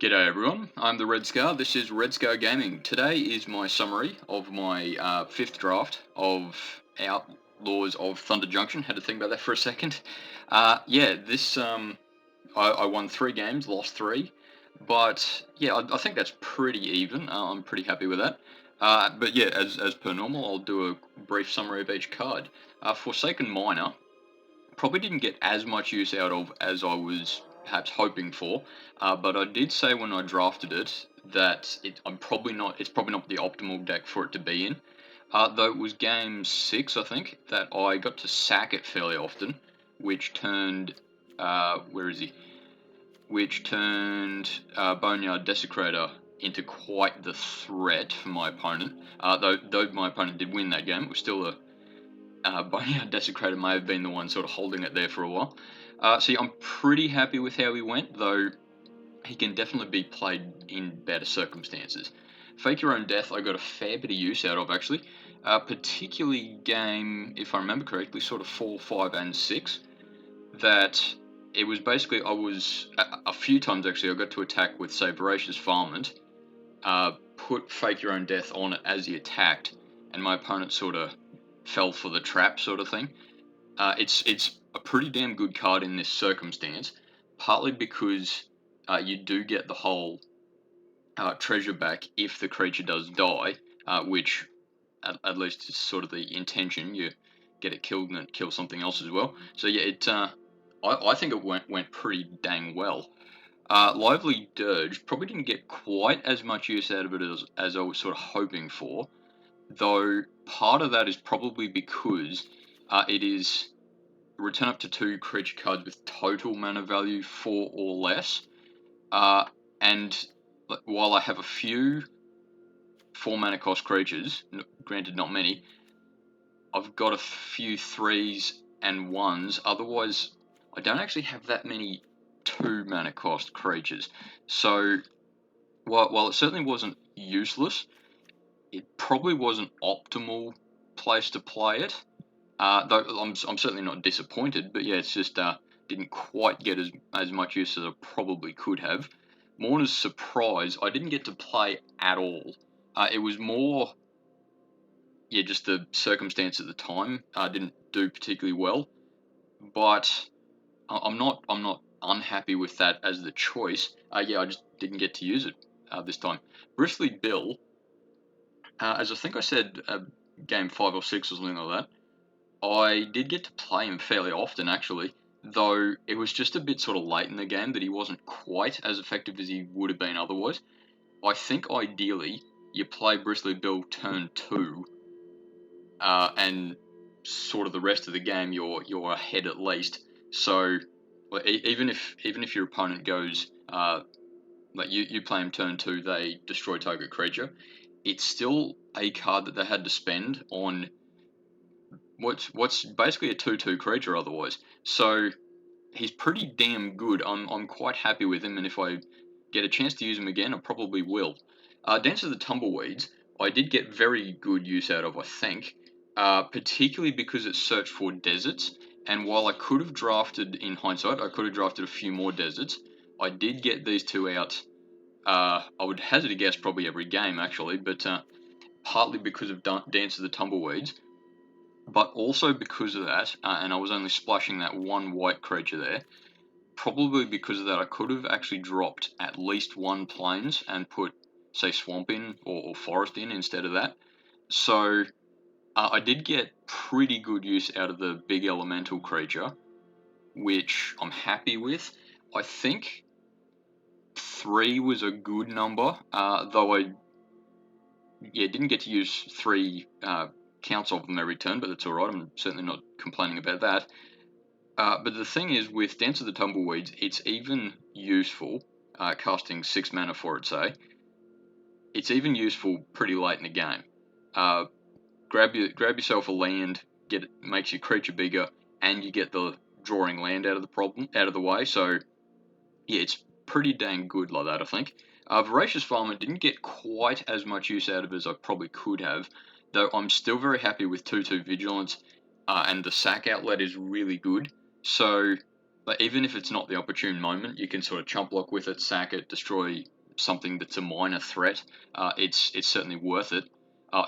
G'day everyone, I'm the Red Scar. This is Red Scar Gaming. Today is my summary of my 5th draft of Outlaws of Thunder Junction. Had to think about that for a second. I won 3 games, lost 3, but yeah, I think that's pretty even. I'm pretty happy with that. But yeah, as per normal, I'll do a brief summary of each card. Forsaken Miner probably didn't get as much use out of as I was perhaps hoping for, but I did say when I drafted it that it's probably not the optimal deck for it to be in. Though it was game 6, I think, that I got to sack it fairly often, which turned where is he? Which turned Boneyard Desecrator into quite the threat for my opponent. Though my opponent did win that game, it was still a Boneyard Desecrator may have been the one sort of holding it there for a while. So yeah, I'm pretty happy with how he went, though he can definitely be played in better circumstances. Fake Your Own Death I got a fair bit of use out of, actually. Particularly game, if I remember correctly, sort of 4, 5, and 6. That it was basically, a few times actually, I got to attack with, say, Voracious Varmint, put Fake Your Own Death on it as he attacked, and my opponent sort of fell for the trap sort of thing. It's a pretty damn good card in this circumstance, partly because you do get the whole treasure back if the creature does die, which at least is sort of the intention. You get it killed and it kills something else as well. So yeah, I think it went pretty dang well. Lively Dirge probably didn't get quite as much use out of it as I was sort of hoping for, though part of that is probably because it is return up to 2 creature cards with total mana value 4 or less. And while I have a few 4 mana cost creatures, granted not many, I've got a few 3s and 1s. Otherwise, I don't actually have that many 2 mana cost creatures. So while it certainly wasn't useless, it probably wasn't optimal place to play it. Though I'm certainly not disappointed, but yeah, it's just didn't quite get as much use as I probably could have. Mourner's Surprise, I didn't get to play at all. It was more, yeah, just the circumstance at the time. Didn't do particularly well, but I'm not unhappy with that as the choice. Yeah, I just didn't get to use it this time. Bristly Bill, as I think I said, game 5 or 6 or something like that. I did get to play him fairly often, actually, though it was just a bit sort of late in the game that he wasn't quite as effective as he would have been otherwise. I think ideally you play Bristly Bill turn 2, and sort of the rest of the game you're ahead at least. So even if your opponent goes like you play him turn 2, they destroy target creature, it's still a card that they had to spend on what's basically a 2/2 creature otherwise. So he's pretty damn good. I'm quite happy with him, and if I get a chance to use him again, I probably will. Dance of the Tumbleweeds, I did get very good use out of, I think, particularly because it searched for deserts. And while I could have drafted, in hindsight, I could have drafted a few more deserts, I did get these 2 out. I would hazard a guess probably every game actually, but partly because of Dance of the Tumbleweeds, but also because of that, and I was only splashing that 1 white creature there, probably because of that, I could have actually dropped at least 1 plains and put, say, swamp in or forest in instead of that. So I did get pretty good use out of the big elemental creature, which I'm happy with. I think 3 was a good number, though I didn't get to use 3 counts of them every turn, but that's alright, I'm certainly not complaining about that. But the thing is, with Dance of the Tumbleweeds, it's even useful, casting 6 mana for it, say. It's even useful pretty late in the game. Grab yourself a land, makes your creature bigger, and you get the drawing land out of the way. So yeah, it's pretty dang good like that, I think. Voracious Farmer didn't get quite as much use out of it as I probably could have, though I'm still very happy with 2/2 Vigilance, and the sack outlet is really good. So But even if it's not the opportune moment, you can sort of chump block with it, sack it, destroy something that's a minor threat. It's certainly worth it.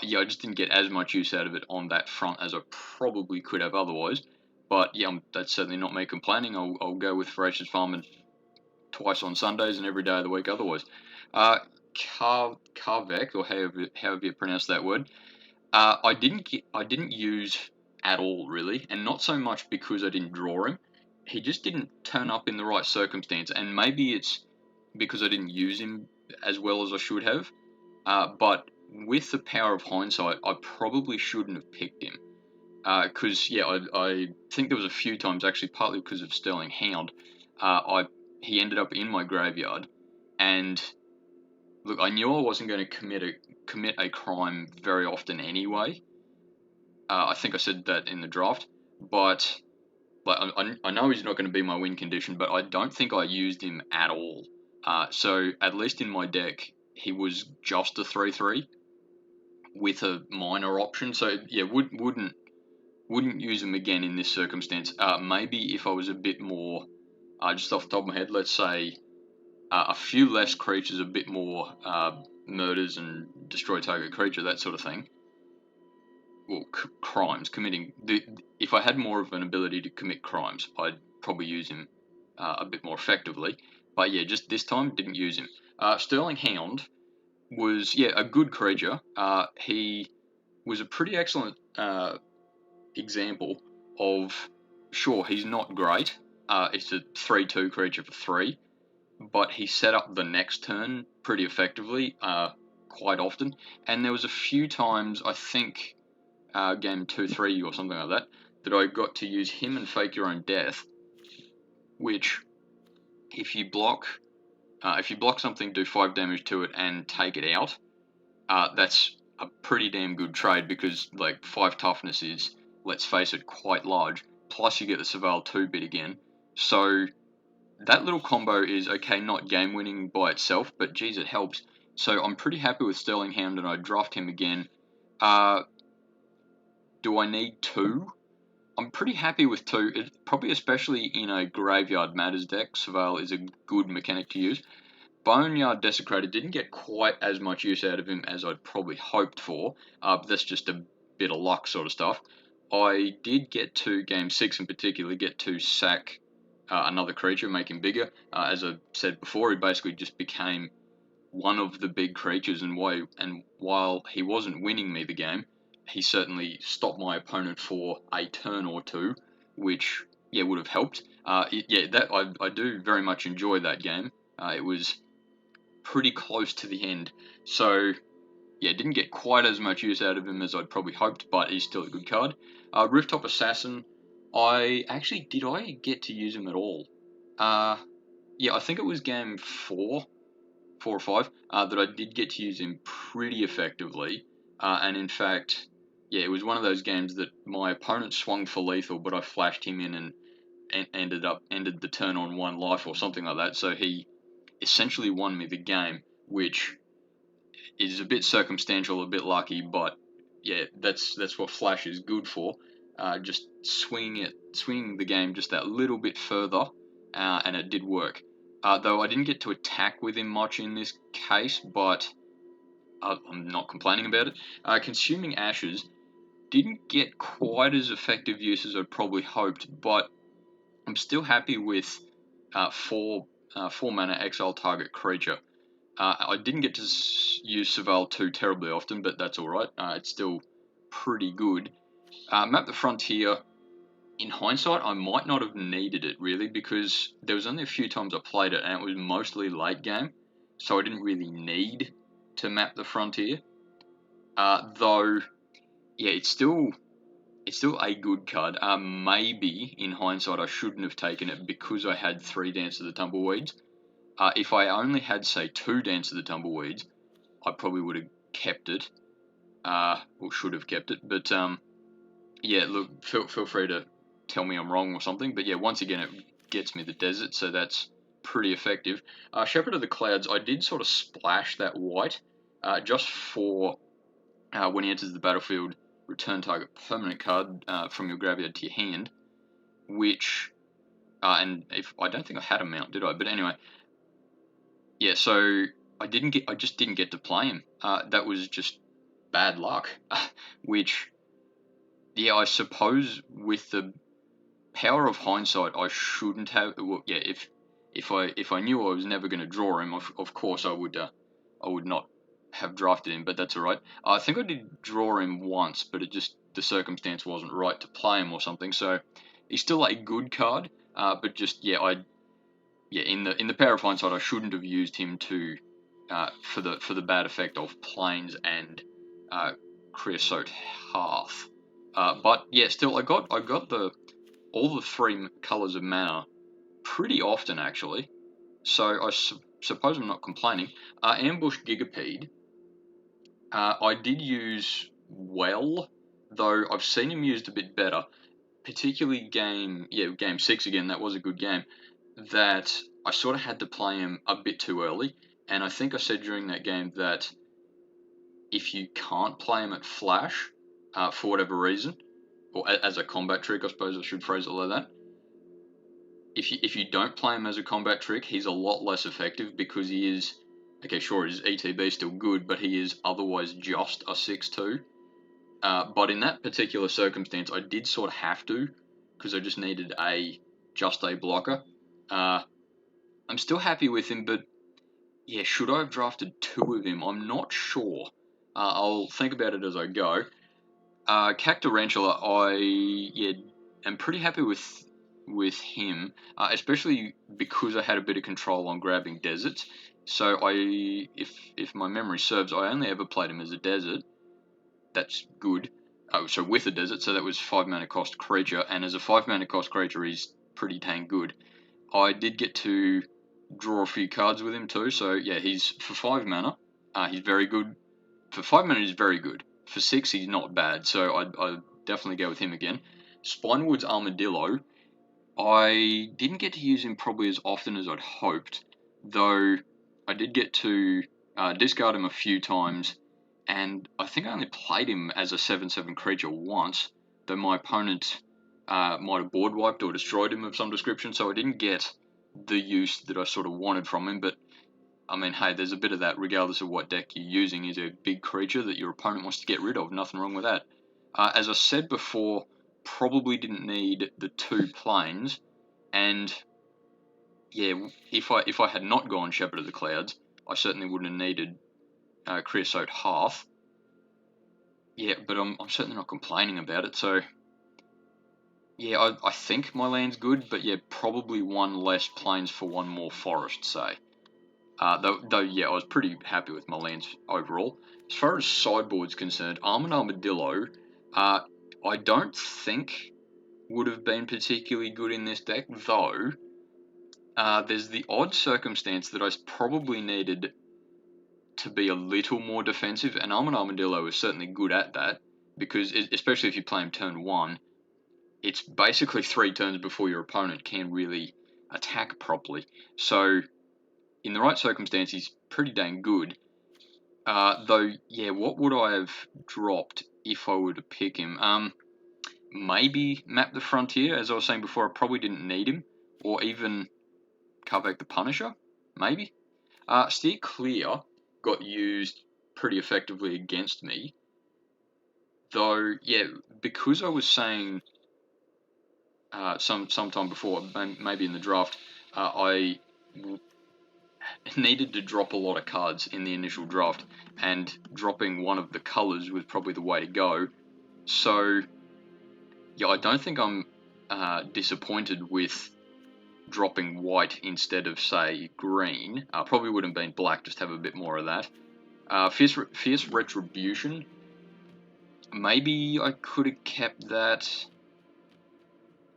Yeah, I just didn't get as much use out of it on that front as I probably could have otherwise. But yeah, that's certainly not me complaining. I'll go with Voracious Farmer twice on Sundays and every day of the week otherwise. Karvek, or however you pronounce that word, I didn't use at all really, and not so much because I didn't draw him. He just didn't turn up in the right circumstance, and maybe it's because I didn't use him as well as I should have. But with the power of hindsight, I probably shouldn't have picked him. Because yeah, I think there was a few times actually, partly because of Sterling Hound, he ended up in my graveyard, and look, I knew I wasn't going to commit a crime very often anyway. I think I said that in the draft, but like I know he's not going to be my win condition, but I don't think I used him at all. So at least in my deck, he was just a 3/3 with a minor option. So yeah, wouldn't use him again in this circumstance. Maybe if I was a bit more, just off the top of my head, let's say a few less creatures, a bit more murders and destroy target creature, that sort of thing. Well, crimes, committing. If I had more of an ability to commit crimes, I'd probably use him a bit more effectively. But yeah, just this time, didn't use him. Sterling Hound was, yeah, a good creature. He was a pretty excellent example of, sure, he's not great. It's a 3/2 creature for 3, but he set up the next turn pretty effectively quite often. And there was a few times, I think, game 2-3 or something like that, that I got to use him and Fake Your Own Death, which if you block something, do 5 damage to it and take it out, that's a pretty damn good trade because like 5 toughness is, let's face it, quite large. Plus you get the Surveil 2 bit again. So that little combo is okay, not game winning by itself, but geez, it helps. So I'm pretty happy with Sterling Hound, and I draft him again. Do I need 2? I'm pretty happy with 2. Probably especially in a Graveyard Matters deck, Surveil is a good mechanic to use. Boneyard Desecrator didn't get quite as much use out of him as I'd probably hoped for, but that's just a bit of luck sort of stuff. I did get to, game 6 in particular, get to sack another creature, make him bigger. As I said before, he basically just became one of the big creatures, and while he wasn't winning me the game, he certainly stopped my opponent for a turn or two, which yeah would have helped. That I do very much enjoy that game. It was pretty close to the end, so yeah, didn't get quite as much use out of him as I'd probably hoped, but he's still a good card. Rooftop Assassin, did I get to use him at all? Yeah, I think it was game 4 or 5, that I did get to use him pretty effectively. And in fact, yeah, it was one of those games that my opponent swung for lethal, but I flashed him in and ended the turn on 1 life or something like that. So he essentially won me the game, which is a bit circumstantial, a bit lucky, but yeah, that's what Flash is good for. Just swinging the game just that little bit further, and it did work. Though I didn't get to attack with him much in this case, but I'm not complaining about it. Consuming Ashes didn't get quite as effective use as I'd probably hoped, but I'm still happy with 4 mana exile target creature. I didn't get to use Surveil 2 terribly often, but that's alright. It's still pretty good. Map the Frontier, in hindsight, I might not have needed it really, because there was only a few times I played it and it was mostly late game, so I didn't really need to map the Frontier. Though, yeah, it's still a good card. Maybe in hindsight I shouldn't have taken it because I had 3 Dance of the Tumbleweeds. If I only had, say, 2 Dance of the Tumbleweeds, I probably would have kept it, or should have kept it. But yeah, look, feel free to tell me I'm wrong or something. But yeah, once again, it gets me the desert, so that's pretty effective. Shepherd of the Clouds, I did sort of splash that white, just for when he enters the battlefield, return target permanent card from your graveyard to your hand, which and if I don't think I had a mount, did I? But anyway, yeah. So I just didn't get to play him. That was just bad luck. Which, yeah, I suppose with the power of hindsight, I shouldn't have. Well, yeah, if I knew I was never going to draw him, of course I would not have drafted him. But that's all right. I think I did draw him once, but it just the circumstance wasn't right to play him or something. So he's still a good card, but just in the power of hindsight, I shouldn't have used him to for the bad effect of planes and creosote hearth. But yeah, still I got the all the three colours of mana pretty often actually. So I suppose I'm not complaining. Ambush Gigapede, I did use well, though I've seen him used a bit better. Particularly game 6 again. That was a good game. That I sort of had to play him a bit too early, and I think I said during that game that if you can't play him at flash for whatever reason, or as a combat trick, I suppose I should phrase it like that. If you don't play him as a combat trick, he's a lot less effective because he is okay. Sure, his ETB is still good, but he is otherwise just a 6/2. But in that particular circumstance, I did sort of have to because I just needed just a blocker. I'm still happy with him, but yeah, should I have drafted 2 of him? I'm not sure. I'll think about it as I go. Cactarantula, am pretty happy with him, especially because I had a bit of control on grabbing deserts. So if my memory serves, I only ever played him as a desert. That's good. Oh, so with a desert, so that was 5 mana cost creature, and as a 5 mana cost creature, he's pretty dang good. I did get to draw a few cards with him too, so yeah, he's for 5 mana. He's very good. For 5 mana, he's very good. For 6, he's not bad, so I'd definitely go with him again. Spinewood's Armadillo, I didn't get to use him probably as often as I'd hoped, though I did get to discard him a few times, and I think I only played him as a 7/7 creature once, though my opponent might have board wiped or destroyed him of some description, so I didn't get the use that I sort of wanted from him. But I mean, hey, there's a bit of that regardless of what deck you're using. Is a big creature that your opponent wants to get rid of. Nothing wrong with that. As I said before, probably didn't need the 2 planes, and yeah, if I had not gone Shepherd of the Clouds, I certainly wouldn't have needed Creosote Hearth. Yeah, but I'm certainly not complaining about it. So yeah, I think my land's good, but yeah, probably 1 less plains for 1 more forest, say. Though, yeah, I was pretty happy with my lands overall. As far as sideboard's concerned, Armadillo, I don't think would have been particularly good in this deck, though there's the odd circumstance that I probably needed to be a little more defensive, and Armadillo is certainly good at that, because especially if you play him turn 1, it's basically 3 turns before your opponent can really attack properly. So in the right circumstance, he's pretty dang good. Though, yeah, what would I have dropped if I were to pick him? Maybe Map the Frontier, as I was saying before, I probably didn't need him, or even Karvak the Punisher, maybe. Steer Clear got used pretty effectively against me, though, yeah, because I was saying sometime before, maybe in the draft, I needed to drop a lot of cards in the initial draft, and dropping one of the colours was probably the way to go. So, yeah, I don't think I'm disappointed with dropping white instead of, say, green. Probably would have been black, just have a bit more of that. Fierce Retribution, maybe I could have kept that.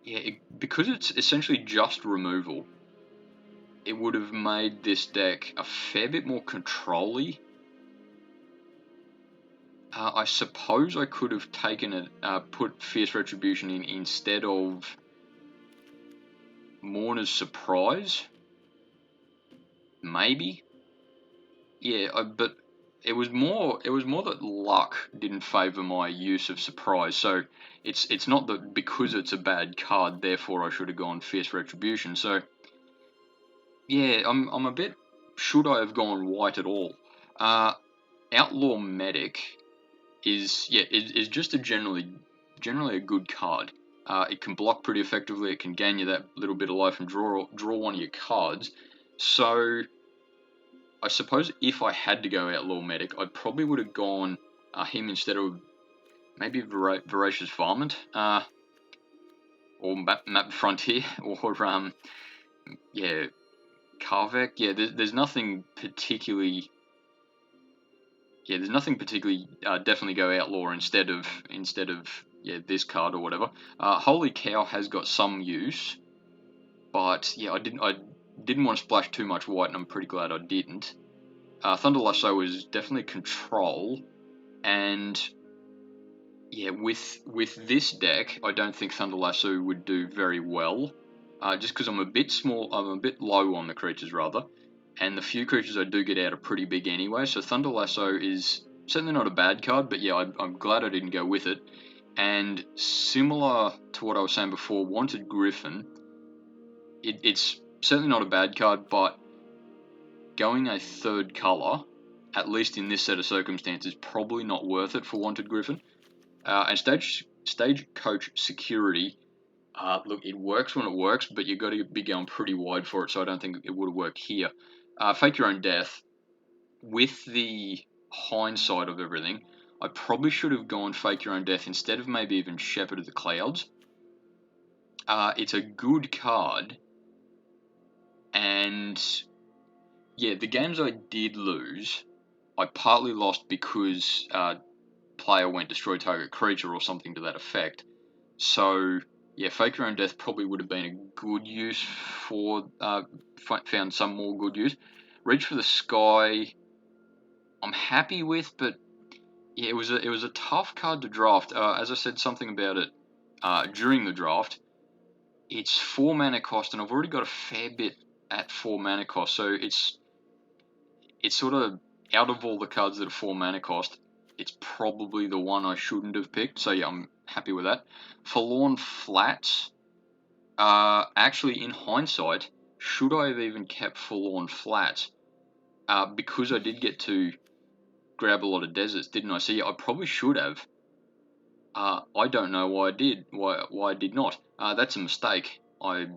Yeah, because it's essentially just removal, it would have made this deck a fair bit more control-y. I suppose I could have taken it, put Fierce Retribution in instead of Mourner's Surprise. Maybe. Yeah, but It was more that luck didn't favour my use of surprise. So it's not that because it's a bad card, therefore I should have gone Fierce Retribution. So yeah, I'm a bit. Should I have gone white at all? Outlaw Medic is just a generally a good card. It can block pretty effectively. It can gain you that little bit of life and draw one of your cards. So I suppose if I had to go Outlaw Medic, I probably would have gone him instead of maybe Voracious Varmint, or Map Frontier, or yeah, Karvek. Yeah, there's nothing particularly. Yeah, there's nothing particularly. Definitely go Outlaw instead of yeah, this card or whatever. Holy Cow has got some use, but yeah, I didn't want to splash too much white, and I'm pretty glad I didn't. Thunder Lasso is definitely control, and yeah, with this deck, I don't think Thunder Lasso would do very well, just because I'm a bit low on the creatures rather, and the few creatures I do get out are pretty big anyway. So Thunder Lasso is certainly not a bad card, but yeah, I'm glad I didn't go with it. And similar to what I was saying before, Wanted Griffin, it's certainly not a bad card, but going a third color, at least in this set of circumstances, probably not worth it for Wanted Griffin. And Stagecoach Security, look, it works when it works, but you've got to be going pretty wide for it, so I don't think it would have worked here. Fake Your Own Death, with the hindsight of everything, I probably should have gone Fake Your Own Death instead of maybe even Shepherd of the Clouds. It's a good card, and yeah, the games I did lose, I partly lost because player went destroy target creature or something to that effect. So yeah, Fake Your Own Death probably would have been a good use for found some more good use. Reach for the Sky, I'm happy with, but yeah, it was a tough card to draft. As I said something about it during the draft, it's 4 mana cost, and I've already got a fair bit at 4 mana cost, so it's sort of out of all the cards that are 4 mana cost, it's probably the one I shouldn't have picked. So yeah, I'm happy with that. Forlorn Flats. Actually, in hindsight, should I have even kept Forlorn Flats? Because I did get to grab a lot of deserts, didn't I? So yeah, I probably should have. I don't know why I did. Why I did not. That's a mistake, I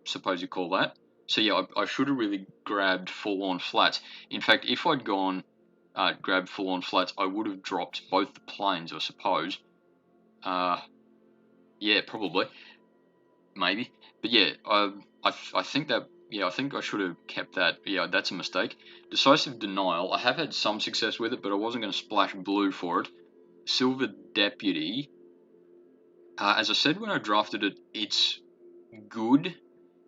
suppose you call that. So yeah, I should have really grabbed Forlorn Flats. In fact, if I'd gone grabbed Forlorn Flats, I would have dropped both the planes, I suppose. Yeah, probably, maybe. But yeah, I think that, yeah, I think I should have kept that. Yeah, that's a mistake. Decisive Denial. I have had some success with it, but I wasn't going to splash blue for it. Silver Deputy. As I said when I drafted it, it's good,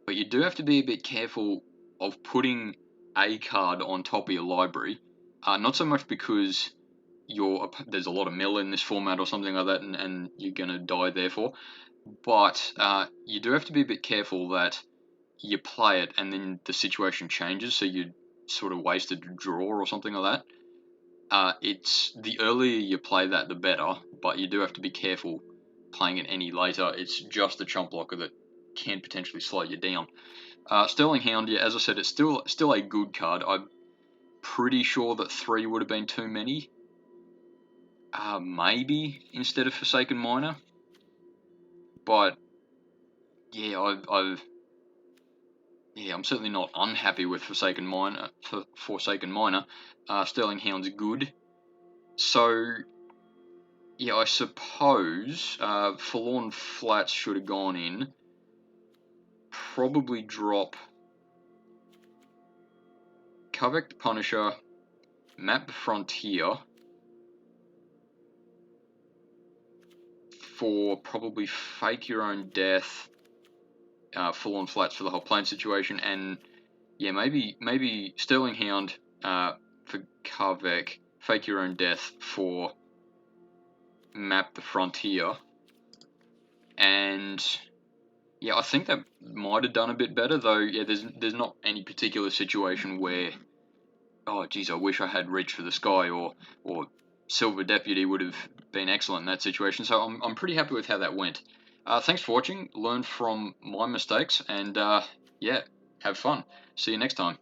but you do have to be a bit careful of putting a card on top of your library. Not so much because there's a lot of mill in this format or something like that, and you're going to die therefore, but you do have to be a bit careful that you play it and then the situation changes, so you sort of wasted a draw or something like that. It's the earlier you play that, the better, but you do have to be careful playing it any later. It's just a chump blocker that can potentially slow you down. Sterling Hound, yeah, as I said, it's still a good card. I'm pretty sure that 3 would have been too many. Maybe instead of Forsaken Miner. But yeah, I'm certainly not unhappy with Forsaken Miner. Sterling Hound's good. So yeah, I suppose Forlorn Flats should have gone in. Probably drop Kavek the Punisher, Map the Frontier for probably Fake Your Own Death, Forlorn Flats for the whole plane situation, and yeah, maybe Sterling Hound for Kavek, Fake Your Own Death for Map the Frontier, and yeah, I think that might have done a bit better, though. Yeah, there's not any particular situation where Oh, geez, I wish I had Reach for the Sky or Silver Deputy would have been excellent in that situation. So I'm pretty happy with how that went. Thanks for watching. Learn from my mistakes and yeah, have fun. See you next time.